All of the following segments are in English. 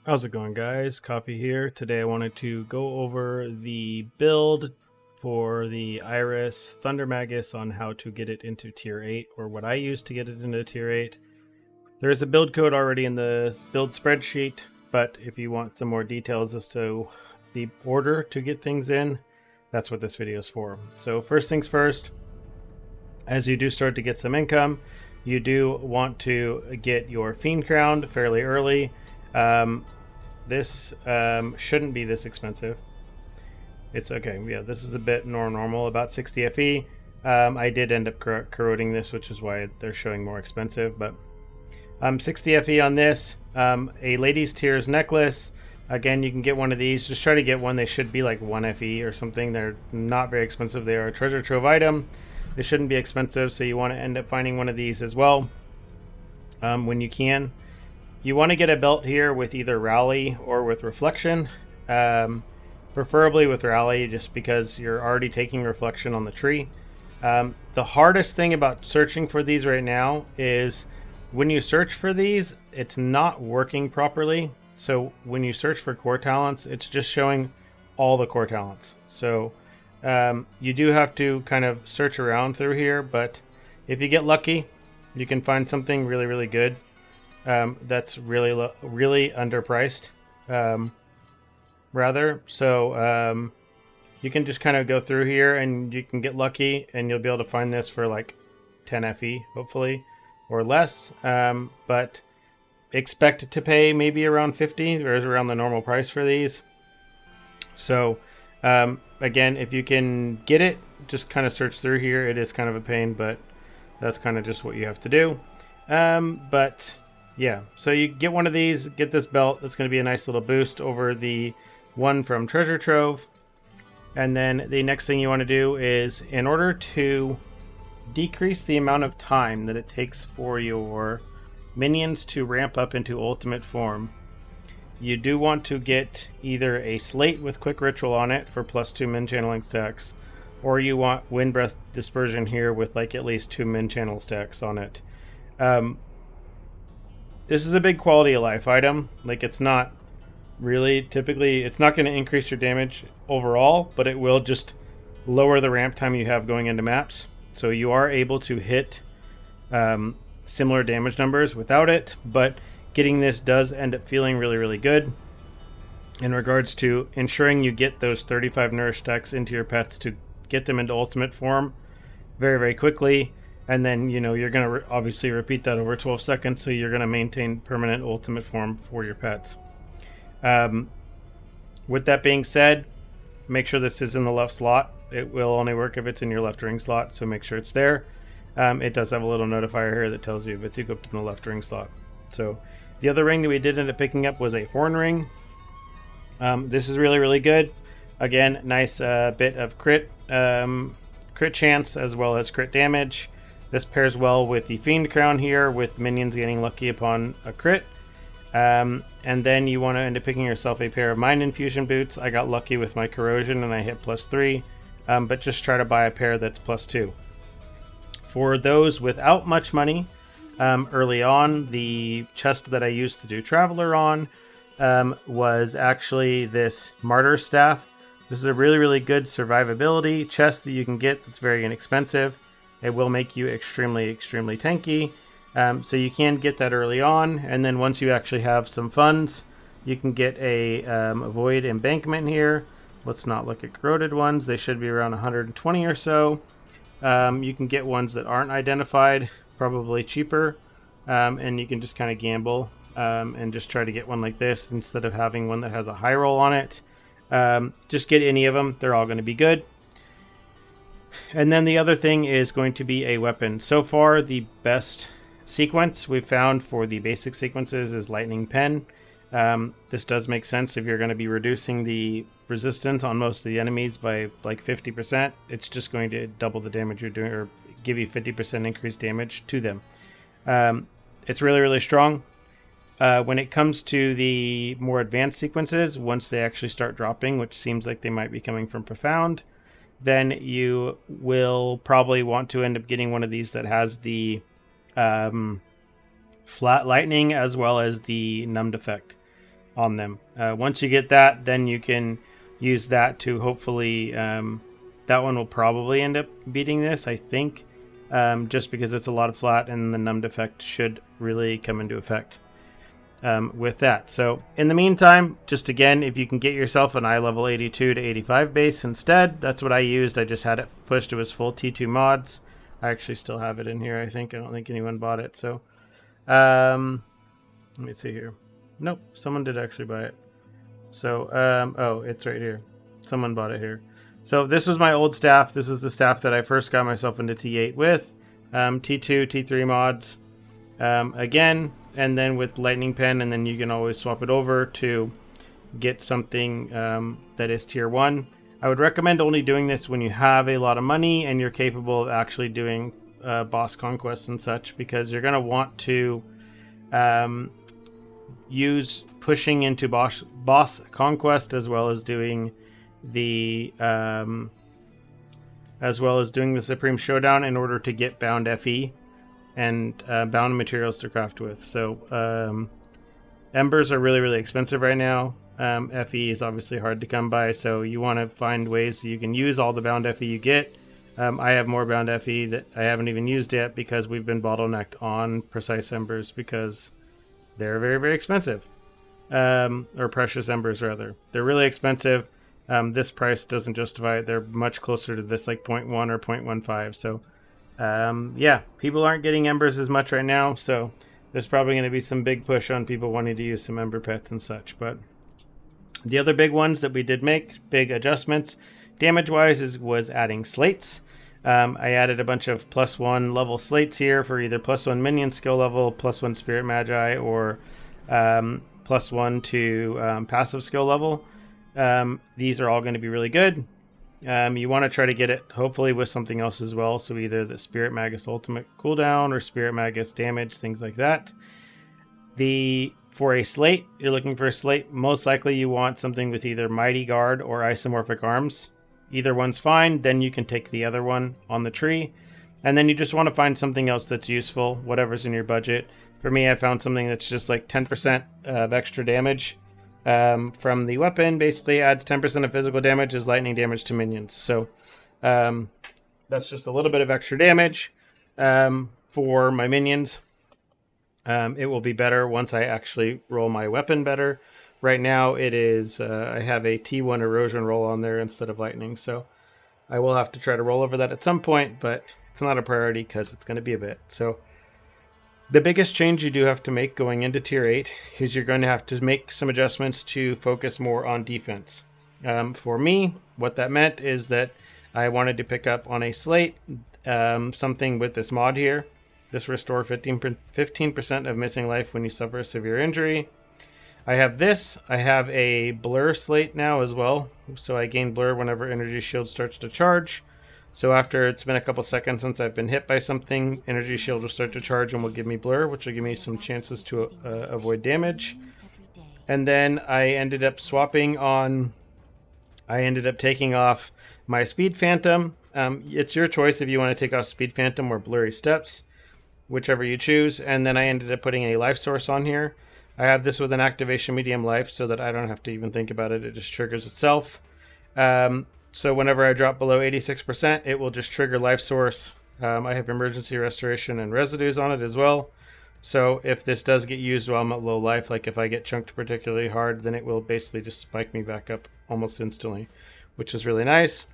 How's it going, guys? Coffee here. Today I wanted to go over the build for the Iris Thunder Magus on how to get it into tier 8, or what I use to get it into tier 8. There is a build code already in the build spreadsheet, but if you want some more details as to the order to get things in, that's what this video is for. So first things first, as you do start to get some income, you do want to get your Fiend crowned fairly early. This shouldn't be this expensive. It's okay. Yeah, this is a bit more normal, about 60 FE. I did end up corroding this, which is why they're showing more expensive. But 60 FE on this. A ladies tiers necklace. Again, you can get one of these. Just try to get one. They should be like 1 FE or something. They're not very expensive. They are a treasure trove item. They shouldn't be expensive, so you want to end up finding one of these as well when you can. You want to get a belt here with either Rally or with Reflection. Preferably with Rally, just because you're already taking Reflection on the tree. The hardest thing about searching for these right now is when you search for these, it's not working properly. So when you search for core talents, it's just showing all the core talents. So you do have to kind of search around through here, but if you get lucky, you can find something really, really good. That's really underpriced, rather. So you can just kind of go through here and you can get lucky and you'll be able to find this for like 10 FE, hopefully, or less. But expect to pay maybe around 50, or around the normal price for these. So again, if you can get it, just kind of search through here. It is kind of a pain, but that's kind of just what you have to do. But yeah, so you get one of these, get this belt. That's going to be a nice little boost over the one from Treasure Trove. And then the next thing you want to do is, in order to decrease the amount of time that it takes for your minions to ramp up into ultimate form, you do want to get either a slate with quick ritual on it for +2 min channeling stacks, or you want wind breath dispersion here with like at least 2 min channel stacks on it. This is a big quality of life item. Like, it's not really, typically, it's not going to increase your damage overall, but it will just lower the ramp time you have going into maps. So you are able to hit similar damage numbers without it, but getting this does end up feeling really, really good in regards to ensuring you get those 35 nourish stacks into your pets to get them into ultimate form very, very quickly. And then, you know, you're going to obviously repeat that over 12 seconds, so you're going to maintain permanent ultimate form for your pets. With that being said, make sure this is in the left slot. It will only work if it's in your left ring slot, so make sure it's there. It does have a little notifier here that tells you if it's equipped in the left ring slot. So the other ring that we did end up picking up was a horn ring. This is really, really good. Again, nice bit of crit chance as well as crit damage. This pairs well with the Fiend Crown here, with minions getting lucky upon a crit. And then you want to end up picking yourself a pair of Mind Infusion boots. I got lucky with my Corrosion and I hit +3, but just try to buy a pair that's +2. For those without much money, early on, the chest that I used to do Traveler on was actually this Martyr Staff. This is a really, really good survivability chest that you can get that's very inexpensive. It will make you extremely, extremely tanky. So you can get that early on, and then once you actually have some funds, you can get a Void Embankment here. Let's not look at corroded ones. They should be around 120 or so. You can get ones that aren't identified, probably cheaper, and you can just kind of gamble and just try to get one like this instead of having one that has a high roll on it. Just get any of them. They're all going to be good. And then the other thing is going to be a weapon. So far, the best sequence we've found for the basic sequences is Lightning Pen. This does make sense if you're going to be reducing the resistance on most of the enemies by like 50%. It's just going to double the damage you're doing, or give you 50% increased damage to them. It's really, really strong. When it comes to the more advanced sequences, once they actually start dropping, which seems like they might be coming from Profound, then you will probably want to end up getting one of these that has the flat lightning as well as the numbed effect on them. Once you get that, then you can use that to hopefully, that one will probably end up beating this, I think, just because it's a lot of flat, and the numbed effect should really come into effect with that. So in the meantime, just again, if you can get yourself an eye level 82 to 85 base instead, that's what I used. I just had it pushed. It was full T2 mods. I actually still have it in here, I think. I don't think anyone bought it. So let me see here. Nope, someone did actually buy it. So oh, it's right here. Someone bought it here. So this was my old staff. This was the staff that I first got myself into T8 with. T2, T3 mods. Again, and then with lightning pen, and then you can always swap it over to get something that is tier 1. I would recommend only doing this when you have a lot of money and you're capable of actually doing boss conquests and such, because you're going to want to use pushing into boss conquest as well as doing the Supreme Showdown in order to get bound FE and bound materials to craft with. So embers are really, really expensive right now. FE is obviously hard to come by, so you want to find ways that you can use all the bound FE you get. I have more bound FE that I haven't even used yet because we've been bottlenecked on precise embers because they're very, very expensive. Or precious embers, rather. They're really expensive. This price doesn't justify it. They're much closer to this, like 0.1 or 0.15. So, yeah, people aren't getting embers as much right now, so there's probably going to be some big push on people wanting to use some ember pets and such. But the other big ones that we did make, big adjustments, damage-wise, was adding slates. I added a bunch of +1 level slates here for either +1 minion skill level, +1 spirit magi, or +1 to passive skill level. These are all going to be really good. You want to try to get it hopefully with something else as well, so either the Spirit Magus ultimate cooldown or Spirit Magus damage, things like that. For a slate, you're looking for a slate, most likely you want something with either Mighty Guard or Isomorphic Arms. Either one's fine, then you can take the other one on the tree. And then you just want to find something else that's useful, whatever's in your budget. For me, I found something that's just like 10% of extra damage from the weapon. Basically adds 10% of physical damage as lightning damage to minions. So that's just a little bit of extra damage for my minions. It will be better once I actually roll my weapon better. Right now it is, I have a T1 erosion roll on there instead of lightning. So I will have to try to roll over that at some point, but it's not a priority because it's going to be a bit. So the biggest change you do have to make going into tier 8 is you're going to have to make some adjustments to focus more on defense. For me, what that meant is that I wanted to pick up on a slate something with this mod here. This restore 15% of missing life when you suffer a severe injury. I have this. I have a blur slate now as well. So I gain blur whenever energy shield starts to charge. So after it's been a couple seconds since I've been hit by something, energy shield will start to charge and will give me blur, which will give me some chances to avoid damage. And then I ended up taking off my Speed Phantom. It's your choice if you want to take off Speed Phantom or Blurry Steps, whichever you choose. And then I ended up putting a life source on here. I have this with an activation medium life so that I don't have to even think about it. It just triggers itself. So whenever I drop below 86%, it will just trigger life source. I have emergency restoration and residues on it as well. So if this does get used while I'm at low life, like if I get chunked particularly hard, then it will basically just spike me back up almost instantly, which is really nice.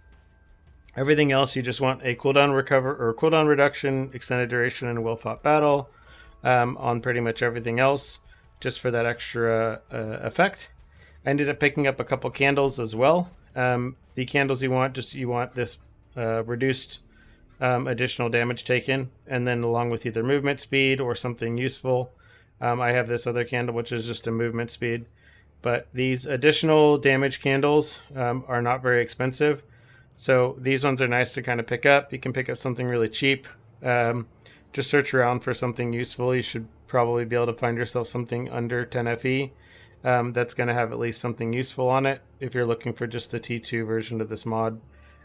Everything else, you just want a cooldown cooldown reduction, extended duration, and a well-fought battle on pretty much everything else, just for that extra effect. I ended up picking up a couple candles as well. The candles you want this reduced additional damage taken, and then along with either movement speed or something useful. I have this other candle, which is just a movement speed. But these additional damage candles are not very expensive. So these ones are nice to kind of pick up. You can pick up something really cheap. Just search around for something useful. You should probably be able to find yourself something under 10 FE. That's going to have at least something useful on it if you're looking for just the T2 version of this mod.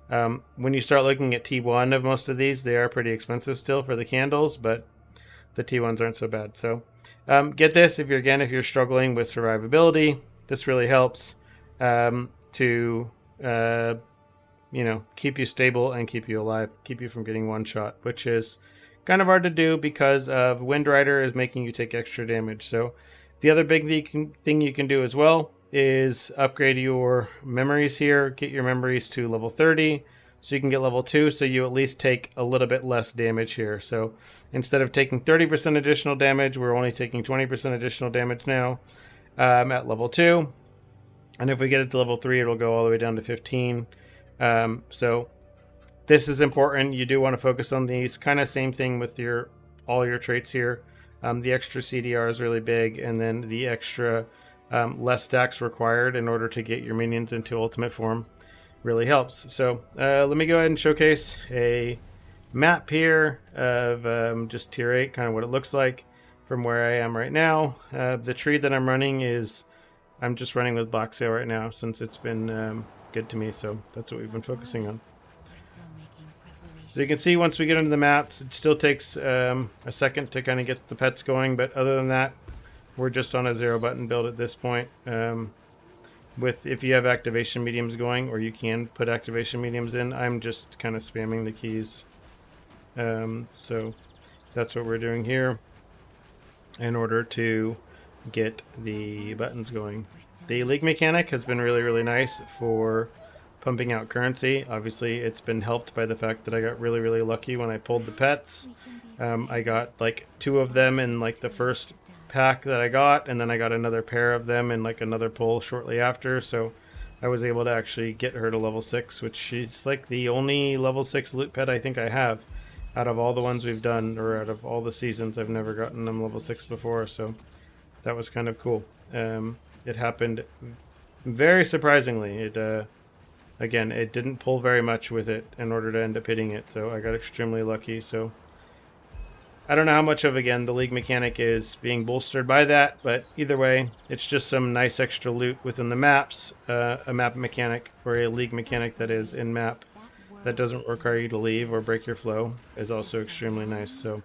When you start looking at T1 of most of these, they are pretty expensive still for the candles, but the T1s aren't so bad. So get this if you're struggling with survivability. This really helps to keep you stable and keep you alive, keep you from getting one shot, which is kind of hard to do because of Wind Rider is making you take extra damage. So the other big thing you can do as well is upgrade your memories here, get your memories to level 30 so you can get level 2, so you at least take a little bit less damage here. So instead of taking 30% additional damage, we're only taking 20% additional damage now at level 2. And if we get it to level 3, it'll go all the way down to 15. So this is important. You do want to focus on these. Kind of same thing with all your traits here. The extra CDR is really big, and then the extra less stacks required in order to get your minions into ultimate form really helps. So let me go ahead and showcase a map here of just tier 8, kind of what it looks like from where I am right now. The tree that I'm running is, I'm just running with Black Sail right now since it's been good to me, so that's what we've been focusing on. So you can see once we get into the maps, it still takes a second to kind of get the pets going, but other than that, we're just on a 0 button build at this point. If you have activation mediums going, or you can put activation mediums in, I'm just kind of spamming the keys. So that's what we're doing here in order to get the buttons going. The league mechanic has been really, really nice for pumping out currency. Obviously, it's been helped by the fact that I got really, really lucky when I pulled the pets. I got like 2 of them in like the first pack that I got, and then I got another pair of them in like another pull shortly after, so I was able to actually get her to level 6, which she's like the only level 6 loot pet I think I have out of all the ones we've done, or out of all the seasons. I've never gotten them level 6 before, so that was kind of cool. It happened very surprisingly. Again, it didn't pull very much with it in order to end up hitting it, so I got extremely lucky. So I don't know how much of, again, the league mechanic is being bolstered by that, but either way, it's just some nice extra loot within the maps. A map mechanic, or a league mechanic that is in map, that doesn't require you to leave or break your flow, is also extremely nice. So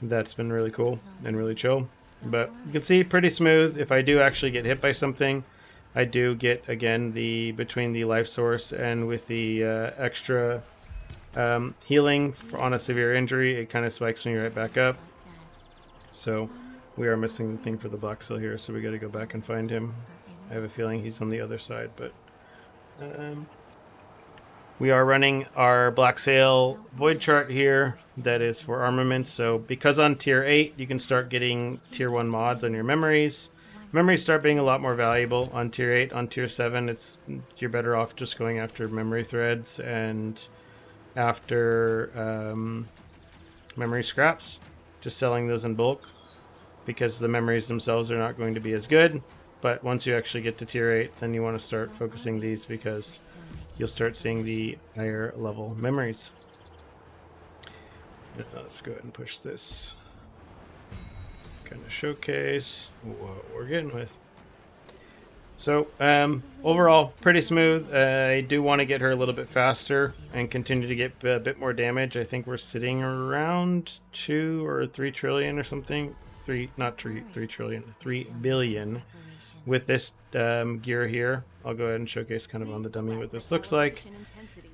that's been really cool and really chill. But you can see pretty smooth. If I do actually get hit by something, I do get, again, between the life source and with the extra healing on a severe injury, it kind of spikes me right back up. So we are missing the thing for the Black Sail here, so we got to go back and find him. I have a feeling he's on the other side, but we are running our Black Sail void chart here that is for armaments. So because on tier 8 you can start getting tier 1 mods on your memories. Memories start being a lot more valuable on tier 8. On tier 7, you're better off just going after memory threads and after memory scraps, just selling those in bulk, because the memories themselves are not going to be as good. But once you actually get to tier 8, then you want to start focusing these, because you'll start seeing the higher level memories. Let's go ahead and push this. Kind of showcase what we're getting with. So overall, pretty smooth. I do want to get her a little bit faster and continue to get a bit more damage. I think we're sitting around 2 or 3 trillion or something. 3 trillion, 3 billion with this gear here. I'll go ahead and showcase kind of on the dummy what this looks like.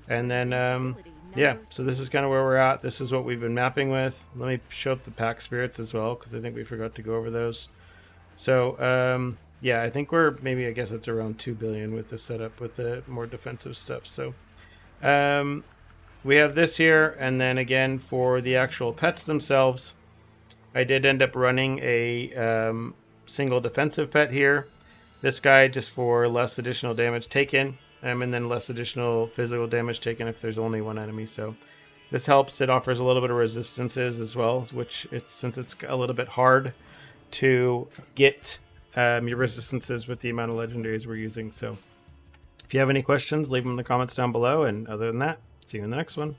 And then yeah, so this is kind of where we're at. This is what we've been mapping with. Let me show up the pack spirits as well, because I think we forgot to go over those. So yeah, I think we're maybe, I guess it's around 2 billion with the setup with the more defensive stuff. So we have this here, and then again for the actual pets themselves, I did end up running a single defensive pet here. This guy just for less additional damage taken, and then less additional physical damage taken if there's only one enemy. So this helps. It offers a little bit of resistances as well, which since it's a little bit hard to get your resistances with the amount of legendaries we're using. So if you have any questions, leave them in the comments down below, and other than that, see you in the next one.